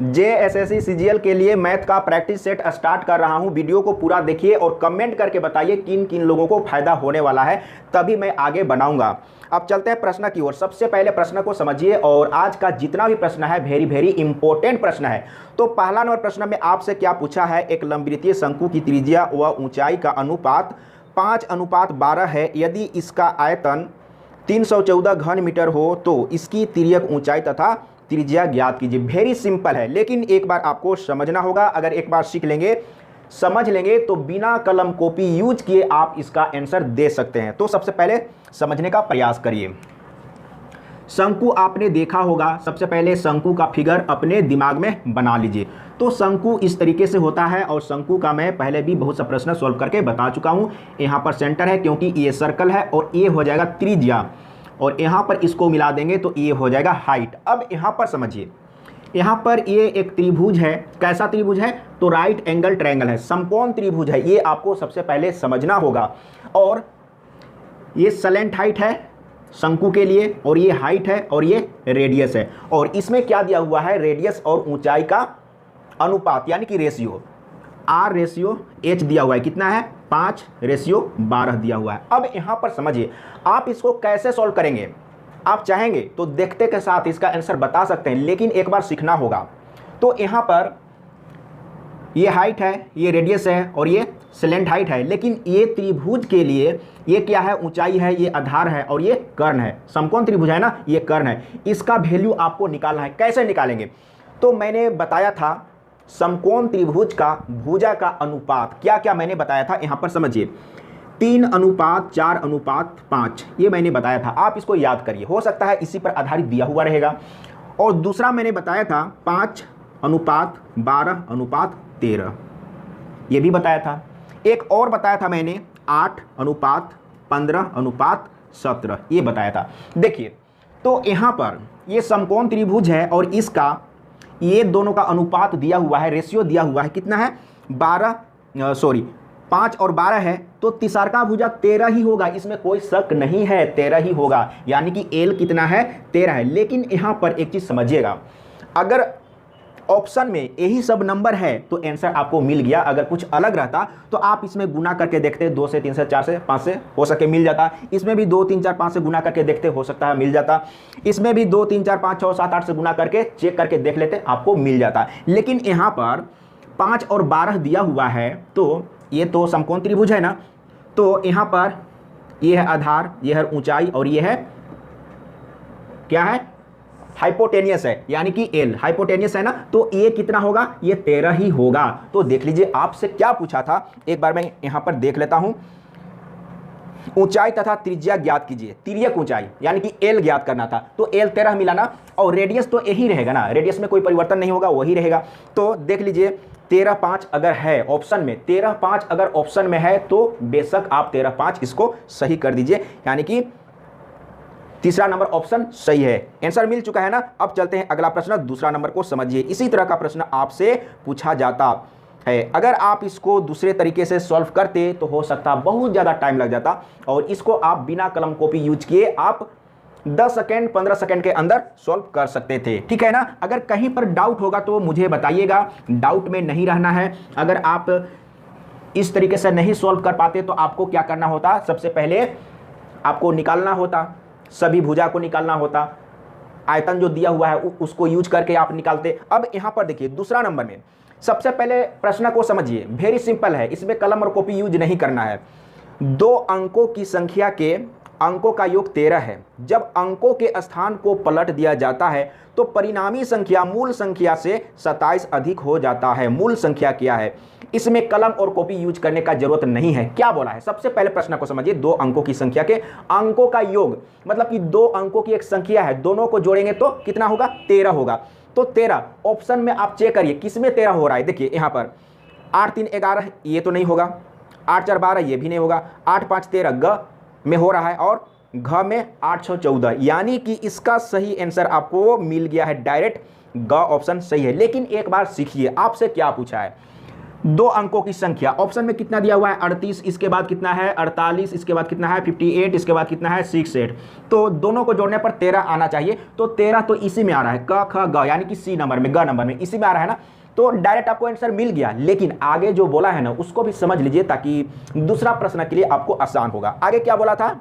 JSSC CGL के लिए math का प्रैक्टिस सेट स्टार्ट कर रहा हूं। वीडियो को पूरा देखिए और कमेंट करके बताइए किन किन लोगों को फायदा होने वाला है, तभी मैं आगे बढ़ाऊंगा। अब चलते हैं प्रश्न की ओर। सबसे पहले प्रश्न को समझिए और आज का जितना भी प्रश्न है वेरी वेरी इंपॉर्टेंट प्रश्न है। तो पहला नंबर प्रश्न में आपसे क्या पूछा है, एक लंबवृत्तीय शंकु की त्रिज्या व ऊंचाई का अनुपात 5:12 है। यदि इसका आयतन 314 घन मीटर हो तो इसकी तिर्यक ऊंचाई तथा त्रिज्या ज्ञात कीजिए। वेरी सिंपल है, लेकिन एक बार आपको समझना होगा। अगर एक बार सीख लेंगे, समझ लेंगे तो बिना कलम कॉपी यूज किए आप इसका आंसर दे सकते हैं। तो सबसे पहले समझने का प्रयास करिए। शंकु आपने देखा होगा, सबसे पहले शंकु का फिगर अपने दिमाग में बना लीजिए। तो शंकु इस तरीके से होता है और शंकु का मैं पहले भी बहुत सा प्रश्न सॉल्व करके बता चुका हूं। यहाँ पर सेंटर है क्योंकि ये सर्कल है और ये हो जाएगा त्रिज्या, और यहाँ पर इसको मिला देंगे तो ये हो जाएगा हाइट। अब यहाँ पर समझिए, यहाँ पर ये एक त्रिभुज है। कैसा त्रिभुज है? तो राइट एंगल ट्रायंगल है, समकोण त्रिभुज है। ये आपको सबसे पहले समझना होगा। और ये स्लैंट हाइट है शंकु के लिए, और ये हाइट है और ये रेडियस है। और इसमें क्या दिया हुआ है? रेडियस और ऊंचाई का अनुपात यानी कि रेशियो, R/H दिया हुआ है। कितना है? 5:12 दिया हुआ है। अब यहाँ पर समझिए, आप इसको कैसे सॉल्व करेंगे। आप चाहेंगे तो देखते के साथ इसका आंसर बता सकते हैं, लेकिन एक बार सीखना होगा। तो यहाँ पर ये हाइट है, ये रेडियस है और ये स्लैंट हाइट है। लेकिन ये त्रिभुज के लिए ये क्या है? ऊंचाई है, ये आधार है और ये कर्ण है। समकोण त्रिभुज है ना, ये कर्ण है। इसका वैल्यू आपको निकालना है। कैसे निकालेंगे? तो मैंने बताया था समकोण त्रिभुज का भुजा का अनुपात। क्या क्या मैंने बताया था? यहाँ पर समझिए, 3:4:5 ये मैंने बताया था। आप इसको याद करिए, हो सकता है इसी पर आधारित दिया हुआ रहेगा। और दूसरा मैंने बताया था 5:12:13, ये भी बताया था। एक और बताया था मैंने 8:15:17, ये बताया था। देखिए, तो यहाँ पर ये समकोण त्रिभुज है और इसका ये दोनों का अनुपात दिया हुआ है, रेशियो दिया हुआ है। कितना है? 5 और 12 है, तो तिसारका भुजा 13 ही होगा। इसमें कोई शक नहीं है, 13 ही होगा। यानी कि एल कितना है? 13 है। लेकिन यहाँ पर एक चीज़ समझिएगा, अगर ऑप्शन में यही सब नंबर है तो आंसर आपको मिल गया। अगर कुछ अलग रहता तो आप इसमें गुना करके देखते, 2 से 3 से 4 से 5 से हो सके मिल जाता। इसमें भी 2 3 4 5 से गुना करके देखते, हो सकता है मिल जाता। इसमें भी 2 3 4 5 6 7 8 से गुना करके चेक करके देख लेते, आपको मिल जाता। लेकिन यहाँ पर 5 और 12 दिया हुआ है, तो ये तो समकोण त्रिभुज है ना, तो यहाँ पर ये है आधार, ये है ऊंचाई और ये है क्या है? हाइपोटेनियस है, यानी कि एल हाइपोटेनियस है ना। तो ये कितना होगा? ये 13 ही होगा। तो देख लीजिए आपसे क्या पूछा था, एक बार मैं यहां पर देख लेता हूं। ऊंचाई तथा त्रिज्या ज्ञात कीजिए, तिर्यक ऊंचाई यानी कि एल ज्ञात करना था। तो एल 13 मिला ना, और रेडियस तो यही रहेगा ना, रेडियस में कोई परिवर्तन नहीं होगा, वही रहेगा। तो देख लीजिए 13:5 अगर है ऑप्शन में, 13:5 अगर ऑप्शन में है तो बेशक आप 13:5 इसको सही कर दीजिए, यानी कि तीसरा नंबर ऑप्शन सही है। आंसर मिल चुका है ना। अब चलते हैं अगला प्रश्न, दूसरा नंबर को समझिए। इसी तरह का प्रश्न आपसे पूछा जाता है। अगर आप इसको दूसरे तरीके से सॉल्व करते तो हो सकता बहुत ज़्यादा टाइम लग जाता, और इसको आप बिना कलम कॉपी यूज किए आप 10 सेकेंड 15 सेकेंड के अंदर सॉल्व कर सकते थे। ठीक है ना। अगर कहीं पर डाउट होगा तो मुझे बताइएगा, डाउट में नहीं रहना है। अगर आप इस तरीके से नहीं सॉल्व कर पाते तो आपको क्या करना होता? सबसे पहले आपको निकालना होता, सभी भुजा को निकालना होता। आयतन जो दिया हुआ है उसको यूज करके आप निकालते। अब यहाँ पर देखिए दूसरा नंबर में सबसे पहले प्रश्न को समझिए, वेरी सिंपल है, इसमें कलम और कॉपी यूज नहीं करना है। 2 अंकों की संख्या के अंकों का योग 13 है। जब अंकों के स्थान को पलट दिया जाता है तो परिणामी संख्या मूल संख्या से 27 अधिक हो जाता है। मूल संख्या क्या है? इसमें कलम और कॉपी यूज करने का जरूरत नहीं है। क्या बोला है? सबसे पहले प्रश्न को समझिए, 2 अंकों की संख्या के अंकों का योग, मतलब कि 2 अंकों की एक संख्या है, दोनों को जोड़ेंगे तो कितना होगा? 13 होगा। तो 13 ऑप्शन में आप चेक करिए किसमें 13 हो रहा है। देखिए यहाँ पर 8 3 11 ये तो नहीं होगा, 8 4 12 ये भी नहीं होगा, 8 5 13 ग में हो रहा है, और घ में 8 6 14, यानी कि इसका सही आंसर आपको मिल गया है डायरेक्ट, ग ऑप्शन सही है। लेकिन एक बार सीखिए आपसे क्या पूछा है। दो अंकों की संख्या। ऑप्शन में कितना दिया हुआ है 38, इसके बाद कितना है 48, इसके बाद कितना है 58, इसके बाद कितना है 68। तो दोनों को जोड़ने पर 13 आना चाहिए। तो 13 तो इसी में आ रहा है, क ख ग, यानी कि सी नंबर में, ग नंबर में, इसी में आ रहा है ना। तो डायरेक्ट आपको आंसर मिल गया। लेकिन आगे जो बोला है ना उसको भी समझ लीजिए ताकि दूसरा प्रश्न के लिए आपको आसान होगा। आगे क्या बोला था,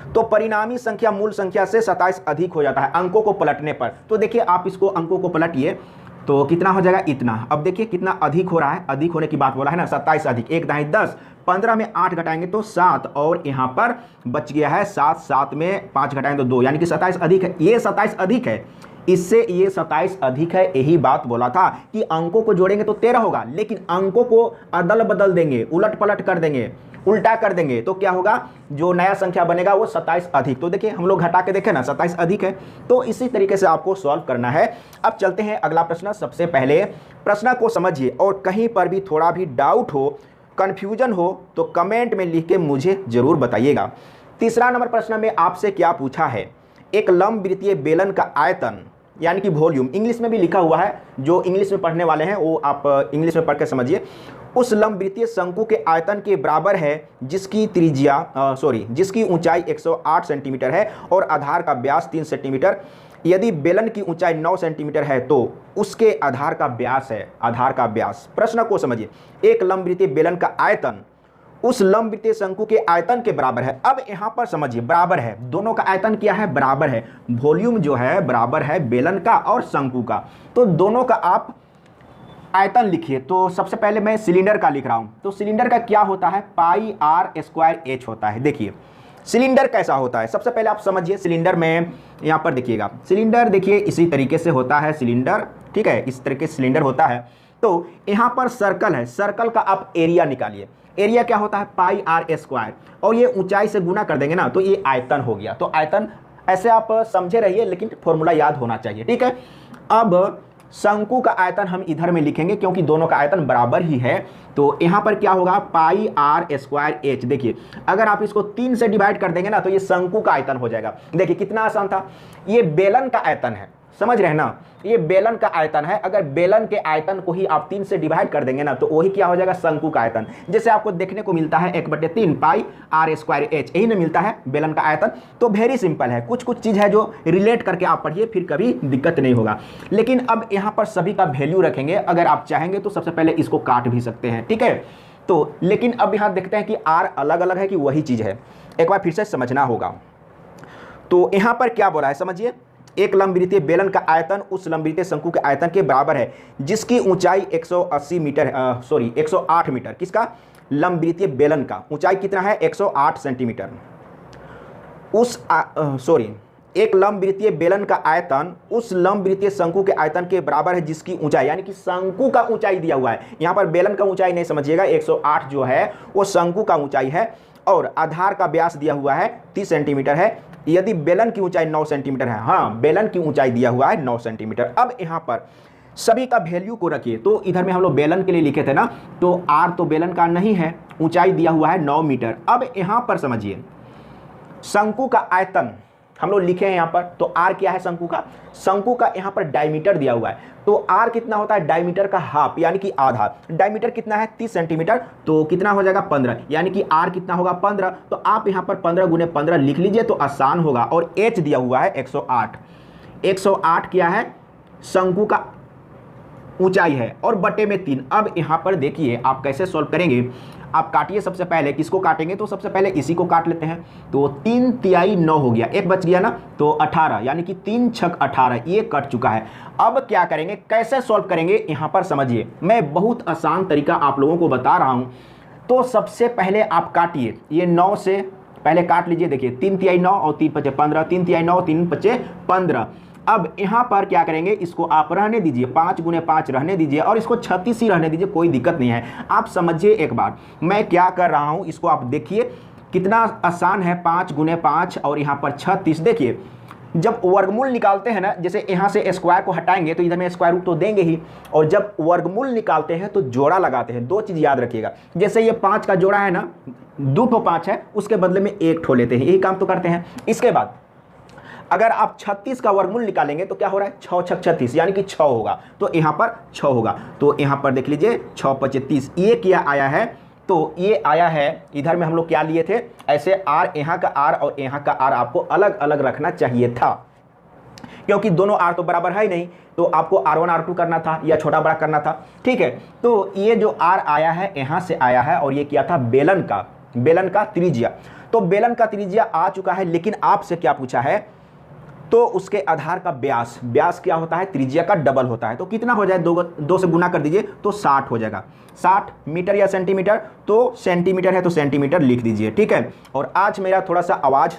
तो परिणामी संख्या मूल संख्या से 27 अधिक हो जाता है अंकों को पलटने पर। तो देखिए आप इसको अंकों को पलटिए तो कितना हो जाएगा इतना। अब देखिए कितना अधिक हो रहा है, अधिक होने की बात बोला है ना, 27 अधिक 1 दाई 10, 15 में 8 घटाएंगे तो 7, और यहाँ पर बच गया है 7, 7 में 5 घटाएंगे तो 2, यानी कि 27 अधिक है। ये 27 अधिक है, इससे ये 27 अधिक है। यही बात बोला था कि अंकों को जोड़ेंगे तो 13 होगा, लेकिन अंकों को अदल बदल देंगे, उलट पलट कर देंगे, उल्टा कर देंगे तो क्या होगा, जो नया संख्या बनेगा वो 27 अधिक। तो देखिए हम लोग घटा के देखें ना 27 अधिक है। तो इसी तरीके से आपको सॉल्व करना है। अब चलते हैं अगला प्रश्न। सबसे पहले प्रश्न को समझिए और कहीं पर भी थोड़ा भी डाउट हो, कंफ्यूजन हो तो कमेंट में लिख के मुझे जरूर बताइएगा। तीसरा नंबर प्रश्न में आपसे क्या पूछा है, एक लंबवृत्तीय बेलन का आयतन यानी कि वॉल्यूम, इंग्लिश में भी लिखा हुआ है, जो इंग्लिश में पढ़ने वाले हैं वो आप इंग्लिश में पढ़ के समझिए, उस लंबवृत्तीय शंकु के आयतन के बराबर है जिसकी जिसकी ऊंचाई 108 सेंटीमीटर है और आधार का व्यास 3 सेंटीमीटर। यदि बेलन की ऊंचाई 9 सेंटीमीटर है तो उसके आधार का व्यास है, आधार का व्यास। प्रश्न को समझिए, एक लंबवृत्तीय बेलन का आयतन उस लंबवृत्तीय शंकु के आयतन के बराबर है। अब यहां पर समझिए बराबर है, दोनों का आयतन क्या है, बराबर है। वॉल्यूम जो है बराबर है बेलन का और शंकु का, तो दोनों का आप आयतन लिखिए। तो सबसे पहले मैं सिलेंडर का लिख रहा हूं। तो सिलेंडर का क्या होता है, पाई आर स्क्वायर एच होता है। देखिए सिलेंडर कैसा होता है, सबसे पहले आप समझिए। सिलेंडर में यहां पर देखिएगा, सिलेंडर देखिए इसी तरीके से होता है सिलेंडर, ठीक है, इस तरीके से सिलेंडर होता है। तो यहां पर सर्कल है, सर्कल का आप एरिया निकालिए। एरिया क्या होता है, पाई आर स्क्वायर, और ये ऊंचाई से गुना कर देंगे ना तो ये आयतन हो गया। तो आयतन ऐसे आप समझे रहिए, लेकिन फॉर्मूला याद होना चाहिए, ठीक है। अब शंकु का आयतन हम इधर में लिखेंगे क्योंकि दोनों का आयतन बराबर ही है। तो यहां पर क्या होगा, पाई आर स्क्वायर एच। देखिए अगर आप इसको 3 से डिवाइड कर देंगे ना तो ये शंकु का आयतन हो जाएगा। देखिए कितना आसान था, ये बेलन का आयतन है, समझ रहे हैं ना, ये बेलन का आयतन है। अगर बेलन के आयतन को ही आप 3 से डिवाइड कर देंगे ना तो वही क्या हो जाएगा, शंकु का आयतन। जैसे आपको देखने को मिलता है 1/3 पाई आर स्क्वायर एच, यही ना मिलता है बेलन का आयतन। तो वेरी सिंपल है, कुछ कुछ चीज़ है जो रिलेट करके आप पढ़िए, फिर कभी दिक्कत नहीं होगा। लेकिन अब यहाँ पर सभी का वैल्यू रखेंगे, अगर आप चाहेंगे तो सबसे पहले इसको काट भी सकते हैं, ठीक है। तो लेकिन अब यहाँ देखते हैं कि आर अलग अलग है कि वही चीज़ है, एक बार फिर से समझना होगा। तो यहाँ पर क्या बोला है समझिए, एक लंबवृत्तीय बेलन का आयतन उस लंबवृत्तीय शंकु के आयतन के बराबर है जिसकी ऊंचाई 108 मीटर। किसका, लंबवृत्तीय बेलन का ऊंचाई कितना है, 108 सेंटीमीटर। एक लंबवृत्तीय बेलन का आयतन उस लंबवृत्तीय शंकु के आयतन के बराबर है जिसकी ऊंचाई, यानी कि शंकु का ऊंचाई दिया हुआ है। यहां पर बेलन का ऊंचाई नहीं समझिएगा, 108 जो है वो शंकु का ऊंचाई है और आधार का व्यास दिया हुआ है 30 सेंटीमीटर है। यदि बेलन की ऊंचाई 9 सेंटीमीटर है, हाँ बेलन की ऊंचाई दिया हुआ है 9 सेंटीमीटर। अब यहां पर सभी का वैल्यू को रखिए। तो इधर में हम लोग बेलन के लिए लिखे थे ना, तो आर तो बेलन का नहीं है, ऊंचाई दिया हुआ है 9 मीटर। अब यहां पर समझिए शंकु का आयतन हम लोग लिखे हैं यहाँ पर, तो आर क्या है शंकु का, शंकु का यहाँ पर डायमीटर दिया हुआ है। तो आर कितना होता है, डायमीटर का हाफ यानी कि आधा। डायमीटर कितना है 30 सेंटीमीटर, तो कितना हो जाएगा 15, यानी कि आर कितना होगा 15। तो आप यहाँ पर 15 × 15 लिख लीजिए तो आसान होगा। और एच दिया हुआ है 108, 108 क्या है, शंकु का ऊंचाई है और बटे में 3। अब यहाँ पर देखिए आप कैसे सॉल्व करेंगे, आप काटिए। सबसे पहले किसको काटेंगे, तो सबसे पहले इसी को काट लेते हैं। तो 3 तिहाई 9 हो गया, एक बच गया ना, तो 18, यानी कि 3 छक 18, ये कट चुका है। अब क्या करेंगे, कैसे सॉल्व करेंगे, यहाँ पर समझिए। मैं बहुत आसान तरीका आप लोगों को बता रहा हूँ। तो सबसे पहले आप काटिए, ये 9 से पहले काट लीजिए। देखिए 3 तिहाई 9 और 3 × 5 = 15, 3 तिहाई 9 3 × 5 = 15। अब यहाँ पर क्या करेंगे, इसको आप रहने दीजिए, 5 × 5 रहने दीजिए और इसको 36 ही रहने दीजिए, कोई दिक्कत नहीं है। आप समझिए एक बार मैं क्या कर रहा हूँ, इसको आप देखिए कितना आसान है। 5 × 5 और यहाँ पर 36। देखिए जब वर्गमूल निकालते हैं ना, जैसे यहाँ से स्क्वायर को हटाएंगे तो इधर में स्क्वायर रूट तो देंगे ही, और जब वर्गमूल निकालते हैं तो जोड़ा लगाते हैं। दो चीज़ याद रखिएगा, जैसे ये 5 का जोड़ा है ना, 2 ठो 5 है, उसके बदले में 1 ठो लेते हैं, यही काम तो करते हैं। इसके बाद अगर आप 36 का वर्गमूल निकालेंगे तो क्या हो रहा है, 6 छक 36 यानी कि 6 होगा, तो यहाँ पर 6 होगा। तो यहाँ पर देख लीजिए 6 × 35 ये क्या आया है, तो ये आया है, इधर में हम लोग क्या लिए थे, ऐसे आर, यहाँ का आर और यहाँ का आर आपको अलग अलग रखना चाहिए था, क्योंकि दोनों आर तो बराबर है ही नहीं, तो आपको R1 R2 करना था या छोटा बड़ा करना था, ठीक है। तो ये जो आर आया है यहाँ से आया है और ये क्या था, बेलन का त्रिज्या। तो बेलन का त्रिज्या आ चुका है, लेकिन आपसे क्या पूछा है, तो उसके आधार का व्यास क्या होता है, त्रिज्या का डबल होता है। तो कितना हो जाए, 2 से गुना कर दीजिए तो 60 हो जाएगा। 60 मीटर या सेंटीमीटर, तो सेंटीमीटर है तो सेंटीमीटर लिख दीजिए, ठीक है। और आज मेरा थोड़ा सा आवाज़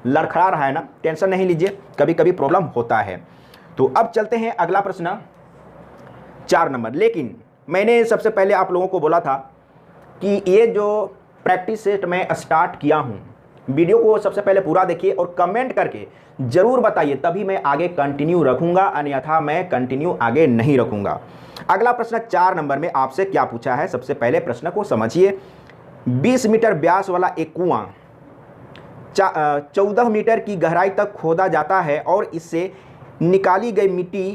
लड़खड़ा रहा है ना, टेंशन नहीं लीजिए, कभी कभी प्रॉब्लम होता है। तो अब चलते हैं अगला प्रश्न 4 नंबर। लेकिन मैंने सबसे पहले आप लोगों को बोला था कि ये जो प्रैक्टिस सेट मैं स्टार्ट किया हूँ, वीडियो को सबसे पहले पूरा देखिए और कमेंट करके ज़रूर बताइए, तभी मैं आगे कंटिन्यू रखूँगा, अन्यथा मैं कंटिन्यू आगे नहीं रखूँगा। अगला प्रश्न 4 नंबर में आपसे क्या पूछा है, सबसे पहले प्रश्न को समझिए। 20 मीटर व्यास वाला एक कुआं 14 मीटर की गहराई तक खोदा जाता है और इससे निकाली गई मिट्टी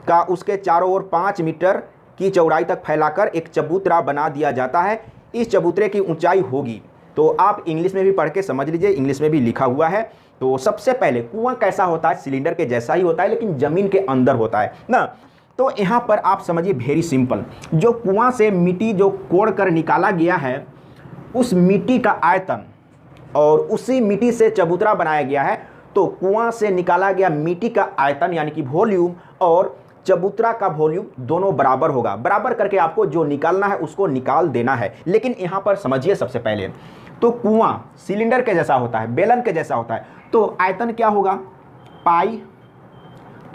का उसके चारों ओर 5 मीटर की चौड़ाई तक फैलाकर एक चबूतरा बना दिया जाता है। इस चबूतरे की ऊंचाई होगी, तो आप इंग्लिश में भी पढ़ के समझ लीजिए, इंग्लिश में भी लिखा हुआ है। तो सबसे पहले कुआं कैसा होता है, सिलेंडर के जैसा ही होता है, लेकिन ज़मीन के अंदर होता है ना। तो यहाँ पर आप समझिए, वेरी सिंपल, जो कुआं से मिट्टी जो कोड़ कर निकाला गया है, उस मिट्टी का आयतन और उसी मिट्टी से चबूतरा बनाया गया है। तो कुआं से निकाला गया मिट्टी का आयतन यानी कि वॉल्यूम और चबूतरा का वॉल्यूम दोनों बराबर होगा। बराबर करके आपको जो निकालना है उसको निकाल देना है। लेकिन यहाँ पर समझिए, सबसे पहले तो कुआं सिलेंडर के जैसा होता है, बेलन के जैसा होता है, तो आयतन क्या होगा, पाई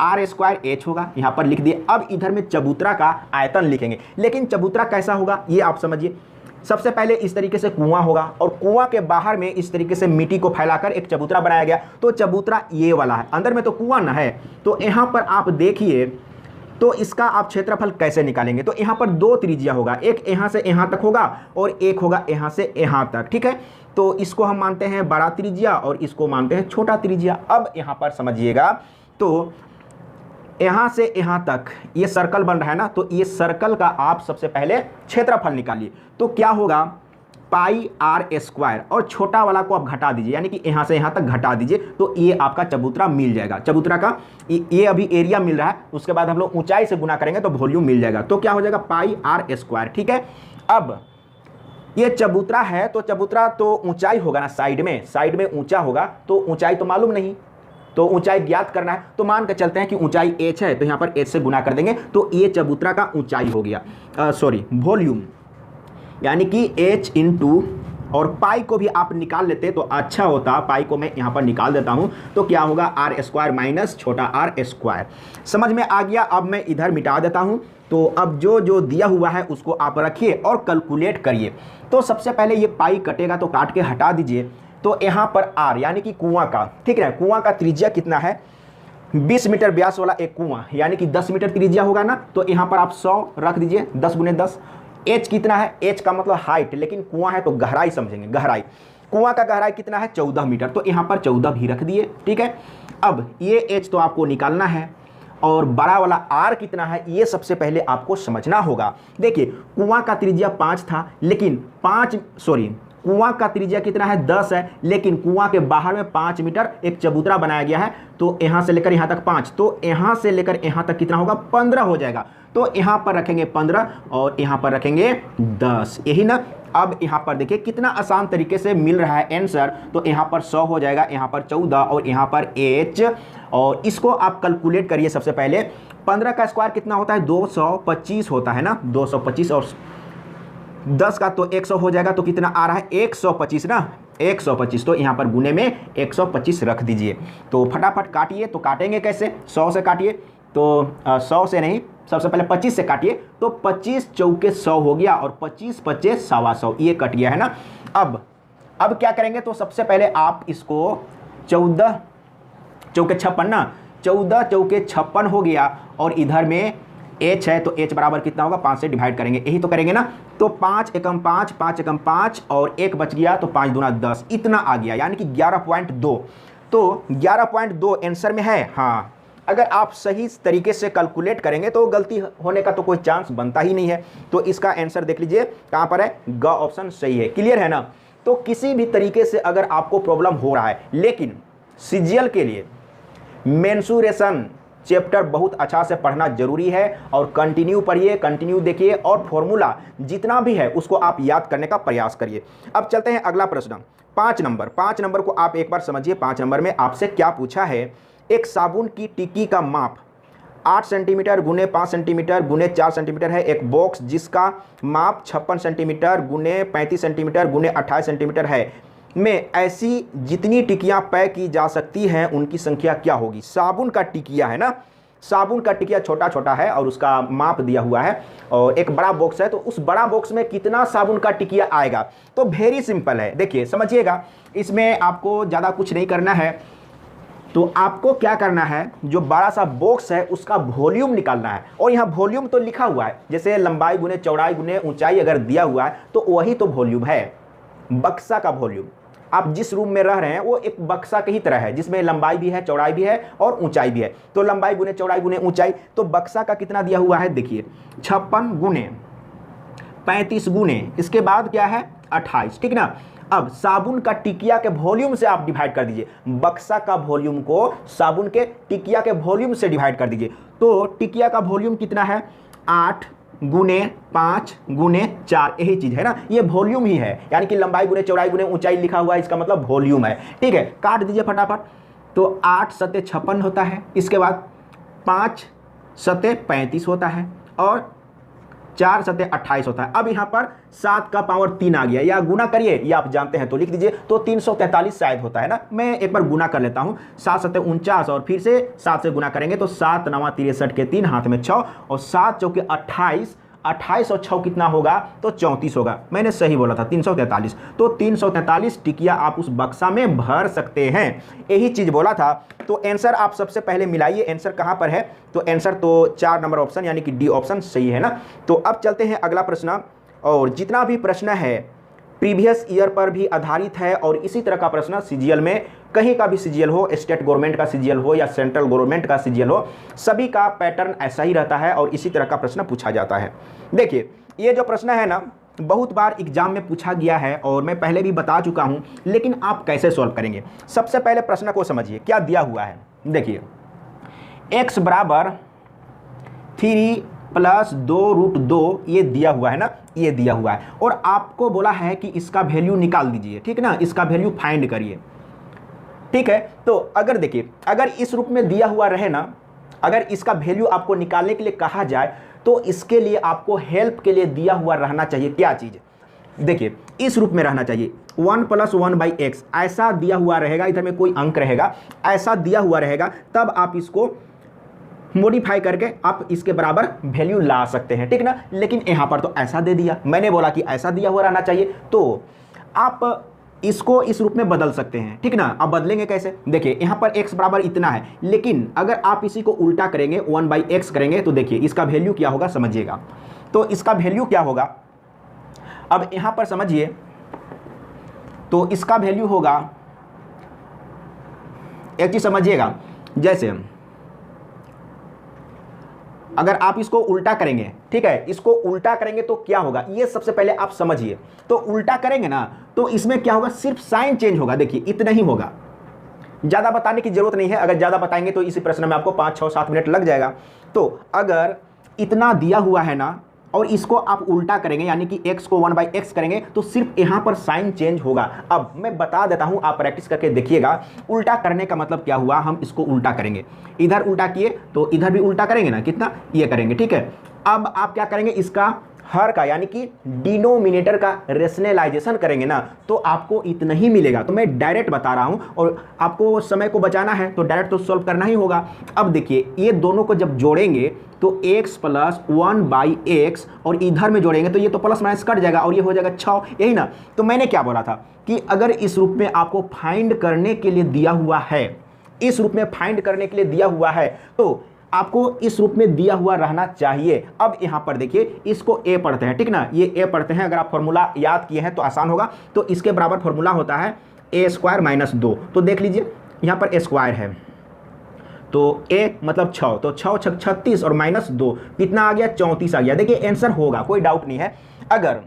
r² h होगा, यहाँ पर लिख दिए। अब इधर में चबूतरा का आयतन लिखेंगे, लेकिन चबूतरा कैसा होगा ये आप समझिए। सबसे पहले इस तरीके से कुआं होगा और कुआं के बाहर में इस तरीके से मिट्टी को फैलाकर एक चबूतरा बनाया गया। तो चबूतरा ये वाला है, अंदर में तो कुआं ना है। तो यहाँ पर आप देखिए, तो इसका आप क्षेत्रफल कैसे निकालेंगे, तो यहाँ पर 2 त्रिज्या होगा, एक यहाँ से यहाँ तक होगा और एक होगा यहाँ से यहाँ तक, ठीक है। तो इसको हम मानते हैं बड़ा त्रिज्या और इसको मानते हैं छोटा त्रिज्या। अब यहाँ पर समझिएगा, तो यहाँ से यहाँ तक ये सर्कल बन रहा है ना, तो ये सर्कल का आप सबसे पहले क्षेत्रफल निकालिए। तो क्या होगा, पाई r² और छोटा वाला को आप घटा दीजिए, यानी कि यहाँ से यहाँ तक घटा दीजिए, तो ये आपका चबूतरा मिल जाएगा। चबूतरा का ये अभी एरिया मिल रहा है, उसके बाद हम लोग ऊंचाई से गुना करेंगे तो वॉल्यूम मिल जाएगा। तो क्या हो जाएगा, पाई r², ठीक है। अब ये चबूतरा है, तो चबूतरा तो ऊंचाई होगा ना, साइड में ऊंचा होगा, तो ऊंचाई तो मालूम नहीं, तो ऊंचाई ज्ञात करना है। तो मान के चलते हैं कि ऊंचाई h है, तो यहाँ पर h से गुना कर देंगे, तो ये चबूतरा का ऊंचाई हो गया, वॉल्यूम, यानी कि h इंटू, और पाई को भी आप निकाल लेते तो अच्छा होता, पाई को मैं यहाँ पर निकाल देता हूँ, तो क्या होगा, r² माइनस छोटा r²। समझ में आ गया। अब मैं इधर मिटा देता हूँ। तो अब जो जो दिया हुआ है उसको आप रखिए और कैलकुलेट करिए। तो सबसे पहले ये पाई कटेगा तो काट के हटा दीजिए। तो यहाँ पर r यानी कि कुआं का, ठीक है, कुआं का त्रिज्या कितना है, 20 मीटर व्यास वाला एक कुआं, यानी कि 10 मीटर त्रिज्या होगा ना। तो यहाँ पर आप 100 रख दीजिए, 10 × 10। h कितना है, h का मतलब हाइट, लेकिन कुआं है तो गहराई समझेंगे, गहराई। कुआं का गहराई कितना है, 14 मीटर, तो यहाँ पर 14 भी रख दिए, ठीक है। अब ये h तो आपको निकालना है, और बड़ा वाला r कितना है ये सबसे पहले आपको समझना होगा। देखिए, कुआं का त्रिज्या 5 था, लेकिन कुआं का त्रिज्या कितना है, 10 है, लेकिन कुआं के बाहर में 5 मीटर एक चबूतरा बनाया गया है। तो यहाँ से लेकर यहाँ तक 5, तो यहाँ से लेकर यहाँ तक कितना होगा, 15 हो जाएगा। तो यहाँ पर रखेंगे 15 और यहाँ पर रखेंगे 10, यही ना। अब यहाँ पर देखिए कितना आसान तरीके से मिल रहा है आंसर। तो यहाँ पर 100 हो जाएगा, यहाँ पर 14 और यहाँ पर h, और इसको आप कैलकुलेट करिए। सबसे पहले 15 का स्क्वायर कितना होता है, 225 होता है ना, 225, और 10 का तो 100 हो जाएगा। तो कितना आ रहा है, 125 ना, 125। तो यहाँ पर गुने में 125 रख दीजिए। तो फटाफट काटिए। तो काटेंगे कैसे, 100 से काटिए, तो 100 से नहीं, सबसे पहले 25 से काटिए। तो 25 चौके 100 हो गया, और 25 25 125, ये कट गया है ना। अब क्या करेंगे, तो सबसे पहले आप इसको 14 चौके 56 ना, 14 चौके 56 हो गया, और इधर में h है, तो h बराबर कितना होगा, 5 से डिवाइड करेंगे, यही तो करेंगे ना। तो 5 एकम 5, 5 एकम 5, और 1 बच गया, तो 5 दूना 10, इतना आ गया, यानी कि 11.2। तो 11.2 आंसर में है। हाँ, अगर आप सही तरीके से कैलकुलेट करेंगे तो गलती होने का तो कोई चांस बनता ही नहीं है। तो इसका आंसर देख लीजिए कहाँ पर है, ग ऑप्शन सही है। क्लियर है ना। तो किसी भी तरीके से अगर आपको प्रॉब्लम हो रहा है, लेकिन सीजीएल के लिए मेंसुरेशन चैप्टर बहुत अच्छा से पढ़ना जरूरी है और कंटिन्यू पढ़िए, कंटिन्यू देखिए और फॉर्मूला जितना भी है उसको आप याद करने का प्रयास करिए। अब चलते हैं अगला प्रश्न 5 नंबर। 5 नंबर को आप एक बार समझिए। 5 नंबर में आपसे क्या पूछा है, एक साबुन की टिक्की का माप 8 सेंटीमीटर गुने 5 सेंटीमीटर गुने 4 सेंटीमीटर है। एक बॉक्स जिसका माप 56 सेंटीमीटर गुने 35 सेंटीमीटर गुने 28 सेंटीमीटर है में ऐसी जितनी टिकियां पैक की जा सकती हैं उनकी संख्या क्या होगी। साबुन का टिकिया है ना, साबुन का टिकिया छोटा छोटा है और उसका माप दिया हुआ है और एक बड़ा बॉक्स है, तो उस बड़ा बॉक्स में कितना साबुन का टिकिया आएगा। तो वेरी सिंपल है, देखिए समझिएगा। इसमें आपको ज़्यादा कुछ नहीं करना है। तो आपको क्या करना है, जो बड़ा सा बॉक्स है उसका वॉल्यूम निकालना है। और यहाँ वॉल्यूम तो लिखा हुआ है, जैसे लंबाई गुने चौड़ाई गुने ऊंचाई अगर दिया हुआ है तो वही तो वॉल्यूम है, बक्सा का वॉल्यूम। आप जिस रूम में रह रहे हैं वो एक बक्सा की ही तरह है जिसमें लंबाई भी है, चौड़ाई भी है और ऊंचाई भी है। तो लंबाई गुने चौड़ाई गुने ऊंचाई, तो बक्सा का कितना दिया हुआ है, देखिए 56 गुने 35 गुने इसके बाद क्या है 28, ठीक ना। अब साबुन का टिकिया के वॉल्यूम से आप डिवाइड कर दीजिए, बक्सा का वॉल्यूम को साबुन के टिकिया के वॉल्यूम से डिवाइड कर दीजिए। तो टिकिया का वॉल्यूम कितना है, 8 गुने 5 गुने 4, यही चीज है ना, ये वॉल्यूम ही है। यानी कि लंबाई गुने चौड़ाई गुने ऊंचाई लिखा हुआ है, इसका मतलब वॉल्यूम है। ठीक है, काट दीजिए फटाफट। तो 8 सते 56 होता है, इसके बाद 5 सते 35 होता है और 4 सते 28 होता है। अब यहाँ पर 7 का पावर 3 आ गया, या गुना करिए या आप जानते हैं तो लिख दीजिए। तो 343 शायद होता है ना, मैं एक बार गुना कर लेता हूँ। 7 सते 49 और फिर से 7 से गुना करेंगे तो 7 9 63 के 3 हाथ में 6 और 7 चौके 28, 28 और 6 कितना होगा, तो 34 होगा। मैंने सही बोला था 343। तो 343 टिकिया आप उस बक्सा में भर सकते हैं, यही चीज बोला था। तो आंसर आप सबसे पहले मिलाइए, आंसर कहां पर है, तो आंसर तो 4 नंबर ऑप्शन यानी कि डी ऑप्शन सही है ना। तो अब चलते हैं अगला प्रश्न। और जितना भी प्रश्न है प्रीवियस ईयर पर भी आधारित है और इसी तरह का प्रश्न सीजीएल में कहीं का भी सीजीएल हो, स्टेट गवर्नमेंट का सीजीएल हो या सेंट्रल गवर्नमेंट का सीजीएल हो, सभी का पैटर्न ऐसा ही रहता है और इसी तरह का प्रश्न पूछा जाता है। देखिए ये जो प्रश्न है ना, बहुत बार एग्जाम में पूछा गया है और मैं पहले भी बता चुका हूं, लेकिन आप कैसे सॉल्व करेंगे। सबसे पहले प्रश्न को समझिए, क्या दिया हुआ है। देखिए x बराबर 3 + 2√2 ये दिया हुआ है ना, ये दिया हुआ है और आपको बोला है कि इसका वैल्यू निकाल दीजिए, ठीक ना, इसका वैल्यू फाइंड करिए। ठीक है, तो अगर देखिए अगर इस रूप में दिया हुआ रहे ना, अगर इसका वैल्यू आपको निकालने के लिए कहा जाए तो इसके लिए आपको हेल्प के लिए दिया हुआ रहना चाहिए क्या चीज, देखिए इस रूप में रहना चाहिए 1 + 1/x ऐसा दिया हुआ रहेगा, इधर में कोई अंक रहेगा, ऐसा दिया हुआ रहेगा, तब आप इसको मॉडिफाई करके आप इसके बराबर वैल्यू ला सकते हैं, ठीक ना। लेकिन यहाँ पर तो ऐसा दे दिया, मैंने बोला कि ऐसा दिया हुआ रहना चाहिए, तो आप इसको इस रूप में बदल सकते हैं, ठीक ना। अब बदलेंगे कैसे, देखिए यहाँ पर x बराबर इतना है, लेकिन अगर आप इसी को उल्टा करेंगे 1/x करेंगे तो देखिए इसका वैल्यू क्या होगा समझिएगा। तो इसका वैल्यू क्या होगा, अब यहाँ पर समझिए, तो इसका वैल्यू होगा, एक चीज समझिएगा, जैसे अगर आप इसको उल्टा करेंगे, ठीक है, इसको उल्टा करेंगे तो क्या होगा, ये सबसे पहले आप समझिए। तो उल्टा करेंगे ना तो इसमें क्या होगा, सिर्फ साइन चेंज होगा, देखिए इतना ही होगा, ज़्यादा बताने की जरूरत नहीं है। अगर ज़्यादा बताएंगे तो इसी प्रश्न में आपको 5 6 7 मिनट लग जाएगा। तो अगर इतना दिया हुआ है ना और इसको आप उल्टा करेंगे यानी कि x को 1/x करेंगे तो सिर्फ यहाँ पर साइन चेंज होगा। अब मैं बता देता हूँ, आप प्रैक्टिस करके देखिएगा। उल्टा करने का मतलब क्या हुआ, हम इसको उल्टा करेंगे, इधर उल्टा किए तो इधर भी उल्टा करेंगे ना, कितना ये करेंगे, ठीक है। अब आप क्या करेंगे, इसका हर का यानी कि डिनोमिनेटर का रेशनलाइजेशन करेंगे ना तो आपको इतना ही मिलेगा। तो मैं डायरेक्ट बता रहा हूं और आपको समय को बचाना है तो डायरेक्ट तो सॉल्व करना ही होगा। अब देखिए ये दोनों को जब जोड़ेंगे तो x + 1/x और इधर में जोड़ेंगे तो ये तो प्लस माइनस कट जाएगा और ये हो जाएगा 6, यही ना। तो मैंने क्या बोला था कि अगर इस रूप में आपको फाइंड करने के लिए दिया हुआ है, इस रूप में फाइंड करने के लिए दिया हुआ है तो आपको इस रूप में दिया हुआ रहना चाहिए। अब यहां पर देखिए इसको a पढ़ते हैं, ठीक ना, ये a पढ़ते हैं। अगर आप फॉर्मूला याद किए हैं तो आसान होगा। तो इसके बराबर फॉर्मूला होता है a² - 2। तो देख लीजिए यहाँ पर स्क्वायर है, तो a मतलब 6, तो 6 6 36 और -2 कितना आ गया, 34 आ गया। देखिए आंसर होगा, कोई डाउट नहीं है। अगर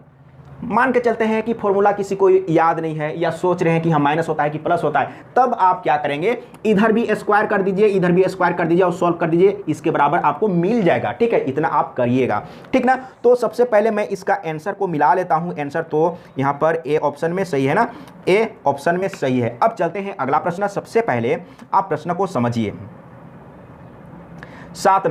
मान के चलते हैं कि फॉर्मूला किसी को याद नहीं है या सोच रहे हैं कि हाँ माइनस होता है कि प्लस होता है, तब आप क्या करेंगे, इधर भी स्क्वायर कर दीजिए, इधर भी स्क्वायर कर दीजिए और सॉल्व कर दीजिए, इसके बराबर आपको मिल जाएगा। ठीक है, इतना आप करिएगा, ठीक ना। तो सबसे पहले मैं इसका आंसर को मिला लेता हूं। आंसर तो यहाँ पर ए ऑप्शन में सही है ना, ए ऑप्शन में सही है। अब चलते हैं अगला प्रश्न। सबसे पहले आप प्रश्न को समझिए। 7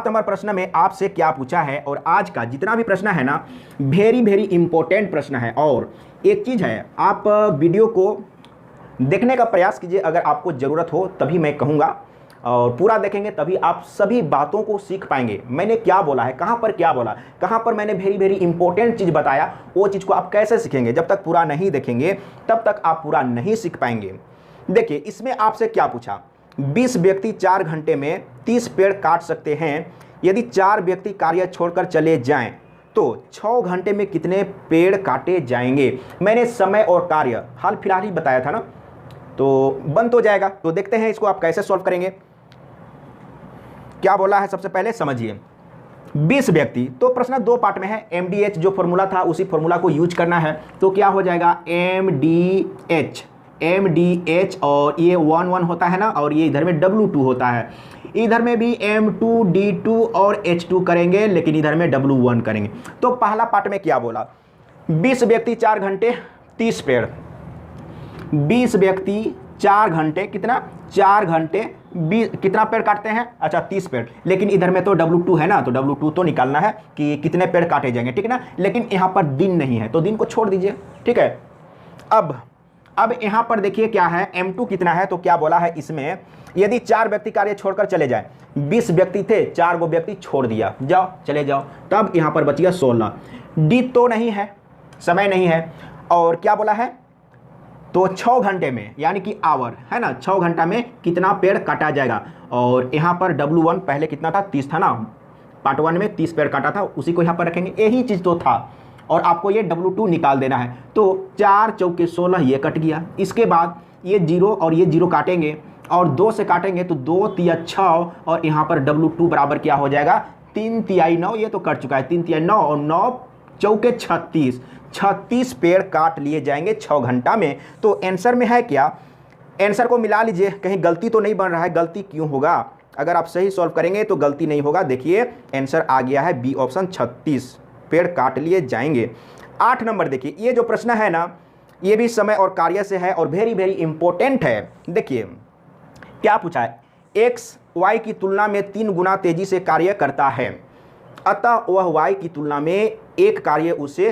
नंबर प्रश्न में आपसे क्या पूछा है, और आज का जितना भी प्रश्न है ना वेरी इंपॉर्टेंट प्रश्न है। और एक चीज़ है, आप वीडियो को देखने का प्रयास कीजिए, अगर आपको ज़रूरत हो तभी मैं कहूँगा, और पूरा देखेंगे तभी आप सभी बातों को सीख पाएंगे। मैंने क्या बोला है, कहाँ पर क्या बोला, कहाँ पर मैंने वेरी इंपॉर्टेंट चीज़ बताया, वो चीज़ को आप कैसे सीखेंगे। जब तक पूरा नहीं देखेंगे तब तक आप पूरा नहीं सीख पाएंगे। देखिए इसमें आपसे क्या पूछा, 20 व्यक्ति 4 घंटे में 30 पेड़ काट सकते हैं। यदि 4 व्यक्ति कार्य छोड़कर चले जाएं तो 6 घंटे में कितने पेड़ काटे जाएंगे। मैंने समय और कार्य हाल फिलहाल ही बताया था ना, तो बन तो जाएगा। तो देखते हैं इसको आप कैसे सॉल्व करेंगे। क्या बोला है, सबसे पहले समझिए। 20 व्यक्ति, तो प्रश्न 2 पार्ट में है। MDH जो फॉर्मूला था उसी फॉर्मूला को यूज करना है। तो क्या हो जाएगा, MDH और ये 1 1 होता है ना, और ये इधर में W2 होता है। इधर में भी M2D2 और H2 करेंगे, लेकिन इधर में W1 करेंगे। तो पहला पार्ट में क्या बोला, 20 व्यक्ति 4 घंटे 30 पेड़। 20 व्यक्ति 4 घंटे कितना, 4 घंटे 20 कितना पेड़ काटते हैं, अच्छा 30 पेड़। लेकिन इधर में तो W2 है ना, तो W2 तो निकालना है कि कितने पेड़ काटे जाएंगे, ठीक है ना। लेकिन यहाँ पर दिन नहीं है तो दिन को छोड़ दीजिए, ठीक है। अब यहाँ पर देखिए क्या है, M2 कितना है, तो क्या बोला है इसमें, यदि 4 व्यक्ति कार्य छोड़कर चले जाए। 20 व्यक्ति थे, 4 गो व्यक्ति छोड़ दिया, जाओ चले जाओ, तब यहाँ पर बच गया 16। डी तो नहीं है, समय नहीं है, और क्या बोला है, तो 6 घंटे में यानी कि आवर है ना, 6 घंटा में कितना पेड़ काटा जाएगा। और यहाँ पर W1 पहले कितना था, 30 था ना, पार्ट 1 में 30 पेड़ काटा था, उसी को यहाँ पर रखेंगे, यही चीज़ तो था। और आपको ये W2 निकाल देना है। तो 4 चौके 16 ये कट गया। इसके बाद ये 0 और ये 0 काटेंगे और 2 से काटेंगे तो 2 तिया 6, और यहाँ पर W2 बराबर क्या हो जाएगा, 3 तिहाई 9, ये तो कट चुका है, 3 तिहाई 9 और 9 चौके 36 पेड़ काट लिए जाएंगे 6 घंटा में। तो आंसर में है क्या, आंसर को मिला लीजिए, कहीं गलती तो नहीं बन रहा है। गलती क्यों होगा, अगर आप सही सॉल्व करेंगे तो गलती नहीं होगा। देखिए आंसर आ गया है बी ऑप्शन, 36 पेड़ काट लिए जाएंगे। 8 नंबर देखिए, ये जो प्रश्न है ना ये भी समय और कार्य से है और वेरी इंपॉर्टेंट है। देखिए क्या पूछा है, x y की तुलना में 3 गुना तेजी से कार्य करता है, अतः वह y की तुलना में एक कार्य उसे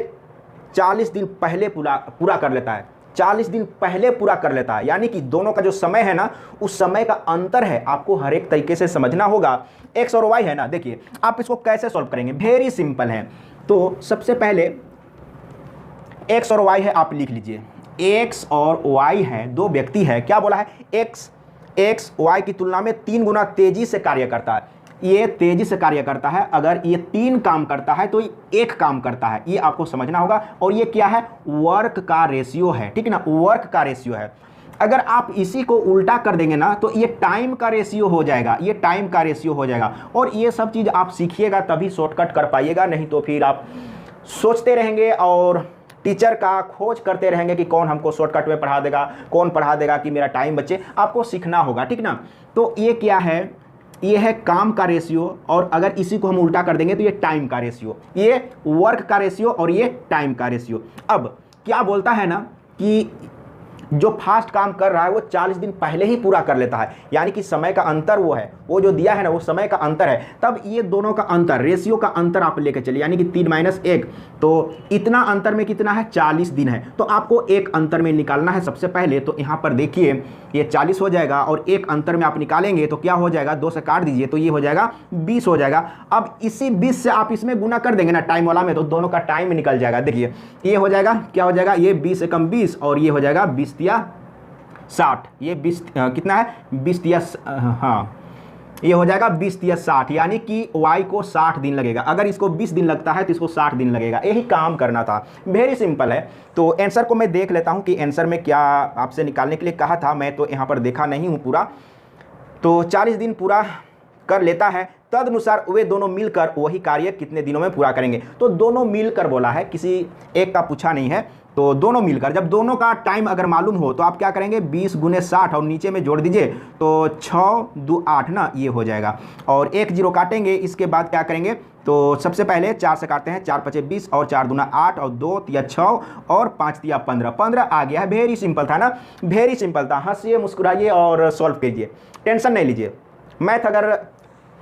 40 दिन पहले पूरा कर लेता है। 40 दिन पहले पूरा कर लेता है, यानी कि दोनों का जो समय है ना, उस समय का अंतर है, आपको हर एक तरीके से समझना होगा। x और y है ना, देखिए आप इसको कैसे सॉल्व करेंगे, वेरी सिंपल है। तो सबसे पहले x और y है, आप लिख लीजिए, x और y है, 2 व्यक्ति है। क्या बोला है, x y की तुलना में 3 गुना तेजी से कार्य करता है। ये तेजी से कार्य करता है, अगर ये 3 काम करता है तो 1 काम करता है, ये आपको समझना होगा। और ये क्या है, वर्क का रेशियो है, ठीक है ना, वर्क का रेशियो है। अगर आप इसी को उल्टा कर देंगे ना तो ये टाइम का रेशियो हो जाएगा, ये टाइम का रेशियो हो जाएगा। और ये सब चीज़ आप सीखिएगा तभी शॉर्टकट कर पाइएगा, नहीं तो फिर आप सोचते रहेंगे और टीचर का खोज करते रहेंगे कि कौन हमको शॉर्टकट में पढ़ा देगा, कौन पढ़ा देगा कि मेरा टाइम बचे। आपको सीखना होगा, ठीक ना। तो ये क्या है, ये है काम का रेशियो, और अगर इसी को हम उल्टा कर देंगे तो ये टाइम का रेशियो, ये वर्क का रेशियो और ये टाइम का रेशियो। अब क्या बोलता है ना कि जो फास्ट काम कर रहा है वो 40 दिन पहले ही पूरा कर लेता है, यानी कि समय का अंतर वो है, वो जो दिया है ना वो समय का अंतर है। तब ये दोनों का अंतर, रेशियो का अंतर आप लेके चलिए, यानी कि 3 - 1, तो इतना अंतर में कितना है, 40 दिन है। तो आपको एक अंतर में निकालना है सबसे पहले। तो यहाँ पर देखिए ये 40 हो जाएगा, और एक अंतर में आप निकालेंगे तो क्या हो जाएगा, 2 से काट दीजिए तो ये हो जाएगा 20 हो जाएगा। अब इसी 20 से आप इसमें गुना कर देंगे ना टाइम वाला में, तो दोनों का टाइम निकल जाएगा। देखिए ये हो जाएगा, क्या हो जाएगा, ये 20 एकम 20 और ये हो जाएगा 20 या 60, ये 20 कितना है, 20 या हाँ ये हो जाएगा 20 या 60, यानी कि y को 60 दिन लगेगा। अगर इसको 20 दिन लगता है तो इसको 60 दिन लगेगा। यही काम करना था, वेरी सिंपल है। तो आंसर को मैं देख लेता हूं कि आंसर में क्या आपसे निकालने के लिए कहा था, मैं तो यहाँ पर देखा नहीं हूँ पूरा। तो 40 दिन पूरा कर लेता है, तदनुसार वे दोनों मिलकर वही कार्य कितने दिनों में पूरा करेंगे। तो दोनों मिलकर बोला है, किसी एक का पूछा नहीं है। तो दोनों मिलकर, जब दोनों का टाइम अगर मालूम हो तो आप क्या करेंगे, 20 गुने 60 और नीचे में जोड़ दीजिए तो 6 2 8 ना, ये हो जाएगा। और 1 0 काटेंगे, इसके बाद क्या करेंगे, तो सबसे पहले 4 से काटते हैं, 4 5 20 और 4 दूना 8 और 2 तिया 6 और 5 तिया 15, 15 आ गया है। वेरी सिंपल था ना, वेरी सिंपल था। हंसिए, मुस्कुराइए और सॉल्व कीजिए, टेंशन नहीं लीजिए। मैथ अगर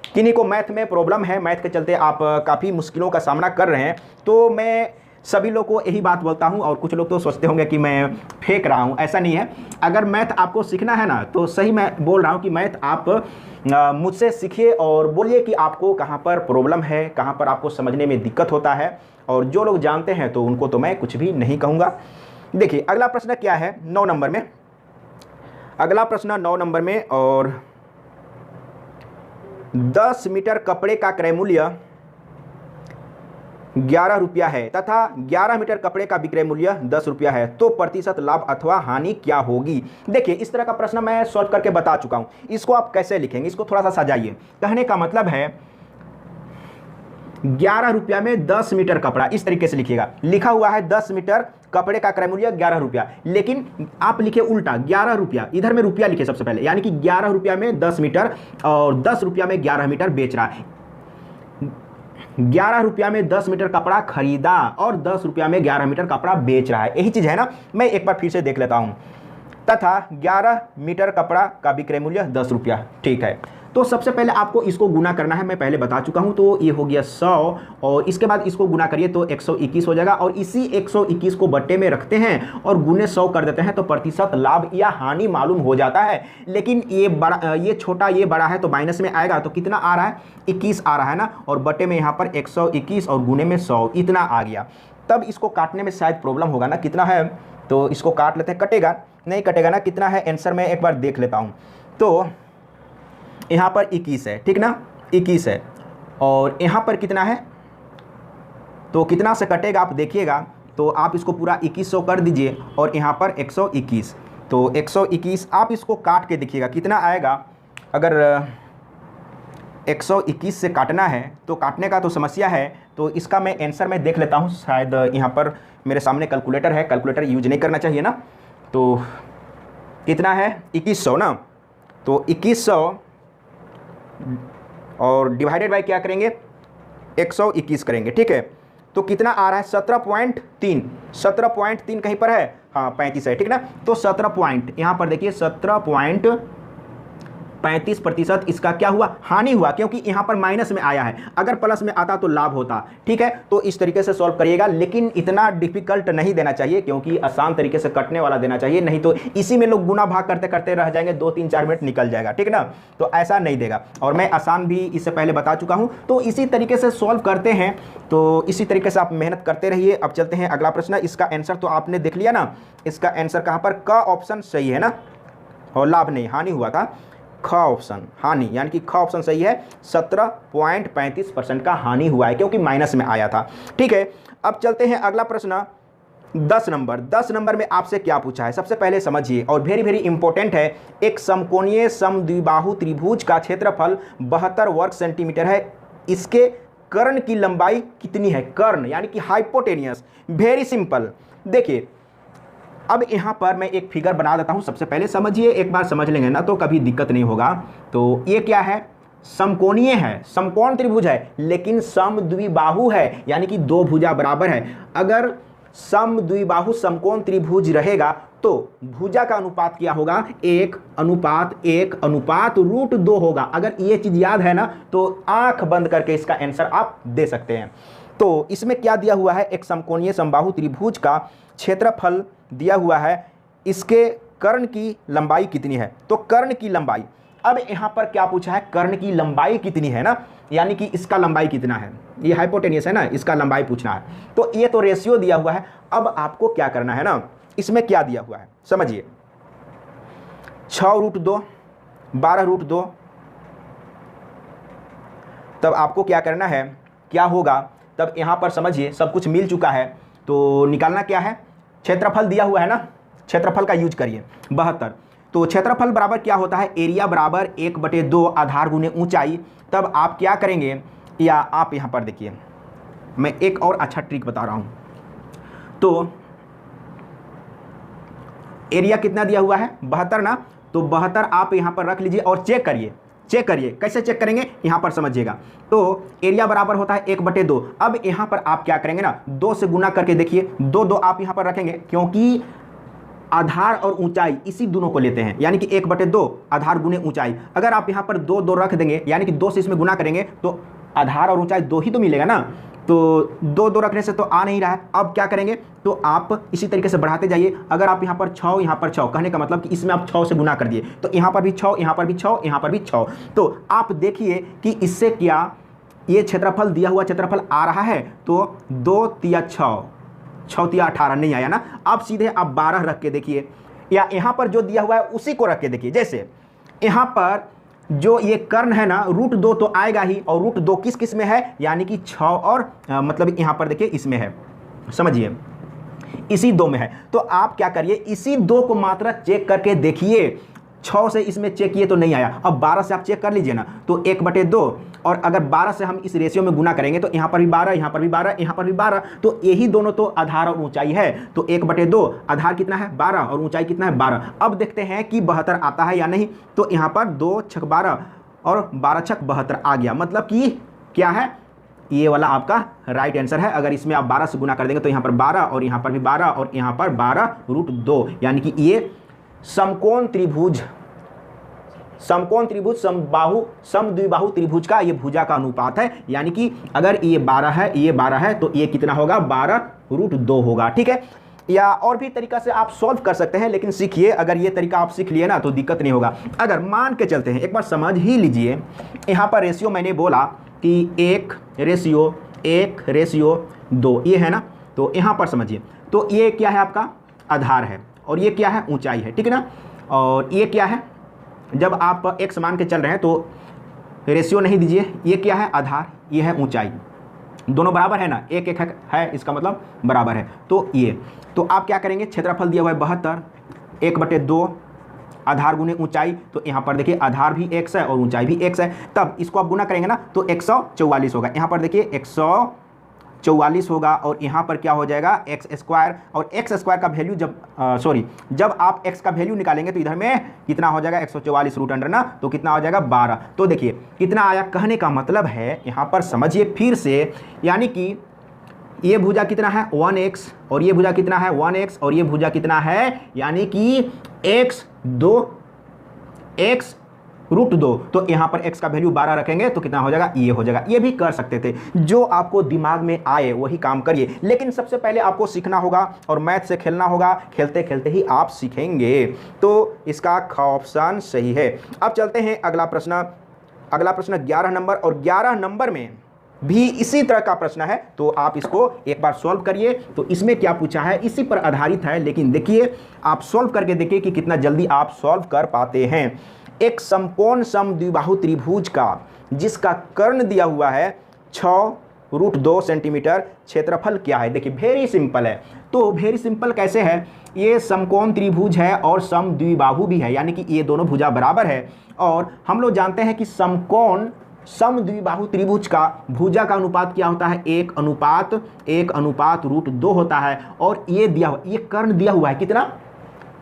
किन्हीं को मैथ में प्रॉब्लम है, मैथ के चलते आप काफ़ी मुश्किलों का सामना कर रहे हैं, तो मैं सभी लोग को यही बात बोलता हूं। और कुछ लोग तो सोचते होंगे कि मैं फेंक रहा हूं, ऐसा नहीं है। अगर मैथ आपको सीखना है ना, तो सही मैं बोल रहा हूं कि मैथ आप मुझसे सीखिए और बोलिए कि आपको कहां पर प्रॉब्लम है, कहां पर आपको समझने में दिक्कत होता है। और जो लोग जानते हैं तो उनको तो मैं कुछ भी नहीं कहूँगा। देखिए अगला प्रश्न क्या है, 9 नंबर में। अगला प्रश्न 9 नंबर में, और 10 मीटर कपड़े का क्रय मूल्य 11 रुपया है तथा 11 मीटर कपड़े का विक्रय मूल्य 10 रुपया है, तो प्रतिशत लाभ अथवा हानि क्या होगी। देखिए इस तरह का प्रश्न मैं सॉल्व करके बता चुका हूं। इसको आप कैसे लिखेंगे, इसको थोड़ा सा सजाइए। कहने का मतलब है 11 रुपया में 10 मीटर कपड़ा, इस तरीके से लिखिएगा। लिखा हुआ है 10 मीटर कपड़े का क्रय मूल्य 11 रुपया, लेकिन आप लिखे उल्टा 11 रुपया, इधर में रुपया लिखे सबसे पहले, यानी कि 11 रुपया में 10 मीटर और 10 रुपया में 11 मीटर बेच रहा है। 11 रुपया में 10 मीटर कपड़ा खरीदा और 10 रुपया में 11 मीटर कपड़ा बेच रहा है, यही चीज है ना। मैं एक बार फिर से देख लेता हूं, तथा 11 मीटर कपड़ा का विक्रय मूल्य 10 रुपया, ठीक है। तो सबसे पहले आपको इसको गुना करना है, मैं पहले बता चुका हूं। तो ये हो गया 100 और इसके बाद इसको गुना करिए तो 121 हो जाएगा, और इसी 121 को बट्टे में रखते हैं और गुने 100 कर देते हैं, तो प्रतिशत लाभ या हानि मालूम हो जाता है। लेकिन ये बड़ा, ये छोटा, ये बड़ा है तो माइनस में आएगा, तो कितना आ रहा है, 21 आ रहा है ना, और बट्टे में यहाँ पर 121 और गुने में 100, इतना आ गया। तब इसको काटने में शायद प्रॉब्लम होगा ना, कितना है, तो इसको काट लेते हैं। कटेगा नहीं, कटेगा ना, कितना है आंसर में एक बार देख लेता हूँ। तो यहाँ पर 21 है, ठीक ना, 21 है, और यहाँ पर कितना है, तो कितना से कटेगा आप देखिएगा। तो आप इसको पूरा 2100 कर दीजिए और यहाँ पर 121, तो 121 आप इसको काट के देखिएगा कितना आएगा। अगर 121 से काटना है तो काटने का तो समस्या है, तो इसका मैं आंसर में देख लेता हूँ। शायद यहाँ पर मेरे सामने कैलकुलेटर है, कैलकुलेटर यूज नहीं करना चाहिए ना। तो कितना है, 2100 ना, तो 2100 और डिवाइडेड बाय क्या करेंगे, 121 करेंगे, ठीक है। तो कितना आ रहा है, 17.3, 17.3 कहीं पर है, हाँ 35 है, ठीक ना। तो 17 पॉइंट, यहाँ पर देखिए 17.35% इसका क्या हुआ, हानि हुआ, क्योंकि यहाँ पर माइनस में आया है। अगर प्लस में आता तो लाभ होता, ठीक है। तो इस तरीके से सॉल्व करिएगा, लेकिन इतना डिफिकल्ट नहीं देना चाहिए, क्योंकि आसान तरीके से कटने वाला देना चाहिए, नहीं तो इसी में लोग गुना भाग करते करते रह जाएंगे, 2-3-4 मिनट निकल जाएगा, ठीक ना। तो ऐसा नहीं देगा, और मैं आसान भी इससे पहले बता चुका हूँ। तो इसी तरीके से सॉल्व करते हैं, तो इसी तरीके से आप मेहनत करते रहिए। अब चलते हैं अगला प्रश्न। इसका आंसर तो आपने देख लिया ना, इसका आंसर कहाँ पर, क ऑप्शन सही है ना, और लाभ नहीं, हानि हुआ था, ख ऑप्शन हानि, यानी कि ख ऑप्शन सही है। 17.35% का हानि हुआ है, क्योंकि माइनस में आया था, ठीक है। अब चलते हैं अगला प्रश्न 10 नंबर। 10 नंबर में आपसे क्या पूछा है, सबसे पहले समझिए, और वेरी वेरी इंपॉर्टेंट है। एक समकोणीय समद्विबाहु त्रिभुज का क्षेत्रफल 72 वर्ग सेंटीमीटर है, इसके कर्ण की लंबाई कितनी है, कर्ण यानी कि हाइपोटेनियस। वेरी सिंपल, देखिए अब यहाँ पर मैं एक फिगर बना देता हूँ, सबसे पहले समझिए, एक बार समझ लेंगे ना तो कभी दिक्कत नहीं होगा। तो ये क्या है, समकोणीय है, समकोण त्रिभुज है, लेकिन समद्विबाहु है, यानी कि दो भुजा बराबर है। अगर समद्विबाहु समकोण त्रिभुज रहेगा तो भुजा का अनुपात क्या होगा, 1:1:√2 होगा। अगर ये चीज याद है ना तो आंख बंद करके इसका आंसर आप दे सकते हैं। तो इसमें क्या दिया हुआ है, एक समकोणीय समबाहु त्रिभुज का क्षेत्रफल दिया हुआ है, इसके कर्ण की लंबाई कितनी है, तो कर्ण की लंबाई। अब यहां पर क्या पूछा है, कर्ण की लंबाई कितनी है ना, यानी कि इसका लंबाई कितना है, ये हाइपोटेनियस है ना, इसका लंबाई पूछना है। तो ये तो रेशियो दिया हुआ है। अब आपको क्या करना है ना, इसमें क्या दिया हुआ है समझिए, 6√2, 12√2, तब आपको क्या करना है, क्या होगा, तब यहाँ पर समझिए सब कुछ मिल चुका है। तो निकालना क्या है, क्षेत्रफल दिया हुआ है ना, क्षेत्रफल का यूज करिए 72। तो क्षेत्रफल बराबर क्या होता है, एरिया बराबर 1/2 आधार गुने ऊंचाई। तब आप क्या करेंगे, या आप यहाँ पर देखिए मैं एक और अच्छा ट्रिक बता रहा हूँ। तो एरिया कितना दिया हुआ है 72 ना, तो 72 आप यहाँ पर रख लीजिए और चेक करिए। चेक करिए, कैसे चेक करेंगे यहाँ पर समझिएगा। तो एरिया बराबर होता है 1/2। अब यहाँ पर आप क्या करेंगे ना, 2 से गुना करके देखिए, 2 आप यहाँ पर रखेंगे, क्योंकि आधार और ऊंचाई इसी दोनों को लेते हैं, यानी कि 1/2 आधार गुने ऊंचाई। अगर आप यहाँ पर 2 रख देंगे, यानी कि 2 से इसमें गुना करेंगे, तो आधार और ऊंचाई 2 ही तो मिलेगा ना। तो 2 रखने से तो आ नहीं रहा है। अब क्या करेंगे, तो आप इसी तरीके से बढ़ाते जाइए। अगर आप यहाँ पर 6, यहाँ पर 6, कहने का मतलब कि इसमें आप 6 से गुना कर दिए, तो यहाँ पर भी 6, यहाँ पर भी 6, यहाँ पर भी 6। तो आप देखिए कि इससे क्या ये क्षेत्रफल दिया हुआ क्षेत्रफल आ रहा है। तो 2 तिया 6, 6 तिया 18 नहीं आया ना। अब सीधे आप 12 रख के देखिए, या यहाँ पर जो दिया हुआ है उसी को रख के देखिए। जैसे यहाँ पर जो ये कर्ण है ना, √2 तो आएगा ही, और √2 किस में है, यानी कि 6 और मतलब यहाँ पर देखिए इसमें है, समझिए इसी 2 में है। तो आप क्या करिए, इसी 2 को मात्रा चेक करके देखिए। 6 से इसमें चेक किए तो नहीं आया, अब 12 से आप चेक कर लीजिए ना, तो 1/2। और अगर 12 से हम इस रेशियो में गुना करेंगे, तो यहाँ पर भी 12, यहाँ पर भी 12, यहाँ पर भी 12, तो यही दोनों तो आधार और ऊंचाई है। तो 1/2 आधार कितना है 12 और ऊंचाई कितना है 12। अब देखते हैं कि 72 आता है या नहीं। तो यहाँ पर 2 छक 12 और 12 छक 72 आ गया, मतलब कि क्या है, ये वाला आपका राइट आंसर है। अगर इसमें आप 12 से गुना कर देंगे, तो यहाँ पर 12 और यहाँ पर भी 12 और यहाँ पर 12 √2, यानी कि ये समकोण त्रिभुज, समबाहु समद्विबाहु त्रिभुज का ये भुजा का अनुपात है। यानी कि अगर ये 12 है, ये 12 है, तो ये कितना होगा, 12 √2 होगा। ठीक है, या और भी तरीका से आप सॉल्व कर सकते हैं, लेकिन सीखिए, अगर ये तरीका आप सीख लिए ना तो दिक्कत नहीं होगा। अगर मान के चलते हैं, एक बार समझ ही लीजिए, यहाँ पर रेशियो मैंने बोला कि 1:2 ये है ना। तो यहाँ पर समझिए, तो ये क्या है, आपका आधार है, और ये क्या है, ऊंचाई है। ठीक है ना। और ये क्या है, जब आप x मान के चल रहे हैं तो रेशियो नहीं दीजिए, ये क्या है, आधार, ये है ऊंचाई, दोनों बराबर है ना, एक है, इसका मतलब बराबर है। तो ये, तो आप क्या करेंगे, क्षेत्रफल दिया हुआ है 72, 1/2 आधार गुने ऊंचाई। तो यहाँ पर देखिए आधार भी x है और ऊंचाई भी x है। तब इसको आप गुना करेंगे ना, तो 144 होगा। यहाँ पर देखिए 144 होगा, और यहाँ पर क्या हो जाएगा, x²। और x² का वैल्यू जब आप x का वैल्यू निकालेंगे, तो इधर में कितना हो जाएगा, 144 रूट अंडर ना, तो कितना हो जाएगा 12। तो देखिए कितना आया, कहने का मतलब है यहाँ पर समझिए फिर से, यानी कि ये भुजा कितना है 1x, और ये भुजा कितना है 1x, और ये भुजा कितना है, यानी कि x √2। तो यहाँ पर x का वैल्यू 12 रखेंगे, तो कितना हो जाएगा, ये हो जाएगा। ये भी कर सकते थे, जो आपको दिमाग में आए वही काम करिए, लेकिन सबसे पहले आपको सीखना होगा और मैथ से खेलना होगा। खेलते खेलते ही आप सीखेंगे। तो इसका ख ऑप्शन सही है। अब चलते हैं अगला प्रश्न 11 नंबर, और 11 नंबर में भी इसी तरह का प्रश्न है। तो आप इसको एक बार सॉल्व करिए। तो इसमें क्या पूछा है, इसी पर आधारित है, लेकिन देखिए आप सॉल्व करके देखिए कि कितना जल्दी आप सॉल्व कर पाते हैं। एक समकोण समद्विबाहु त्रिभुज का जिसका कर्ण दिया हुआ है 6√2 सेंटीमीटर, क्षेत्रफल क्या है। देखिए वेरी सिंपल है। तो वेरी सिंपल कैसे है, ये समकोण त्रिभुज है और समद्विबाहु भी है, यानी कि ये दोनों भुजा बराबर है। और हम लोग जानते हैं कि समकोण समद्विबाहु त्रिभुज का भुजा का अनुपात क्या होता है, 1:1:√2 होता है। और ये दिया हुआ, ये कर्ण दिया हुआ है कितना,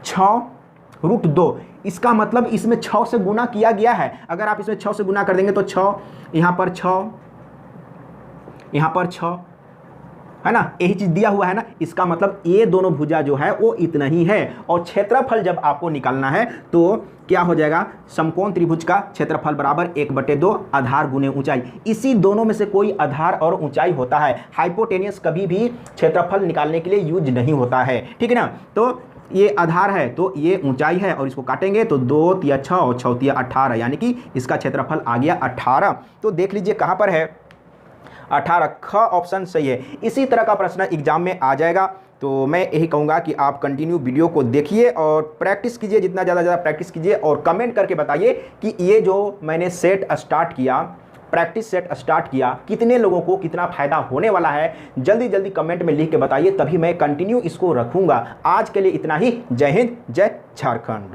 6√2। इसका मतलब इसमें 6 से गुना किया गया है। अगर आप इसमें 6 से गुना कर देंगे, तो 6 यहाँ पर 6, यहाँ पर 6 है ना, यही चीज दिया हुआ है ना। इसका मतलब ये दोनों भुजा जो है वो इतना ही है। और क्षेत्रफल जब आपको निकालना है, तो क्या हो जाएगा, समकोण त्रिभुज का क्षेत्रफल बराबर 1/2 आधार गुने ऊंचाई। इसी दोनों में से कोई आधार और ऊंचाई होता है। हाइपोटेनियस कभी भी क्षेत्रफल निकालने के लिए यूज नहीं होता है। ठीक है ना। तो ये आधार है, तो ये ऊंचाई है, और इसको काटेंगे तो 2 तिया 6 और 6 तिया 18, यानी कि इसका क्षेत्रफल आ गया 18। तो देख लीजिए कहाँ पर है, 18, ख ऑप्शन सही है। इसी तरह का प्रश्न एग्जाम में आ जाएगा। तो मैं यही कहूँगा कि आप कंटिन्यू वीडियो को देखिए और प्रैक्टिस कीजिए, जितना ज़्यादा प्रैक्टिस कीजिए, और कमेंट करके बताइए कि ये जो मैंने सेट स्टार्ट किया प्रैक्टिस सेट स्टार्ट किया, कितने लोगों को कितना फायदा होने वाला है जल्दी जल्दी कमेंट में लिख के बताइए, तभी मैं कंटिन्यू इसको रखूंगा। आज के लिए इतना ही। जय हिंद, जय झारखंड।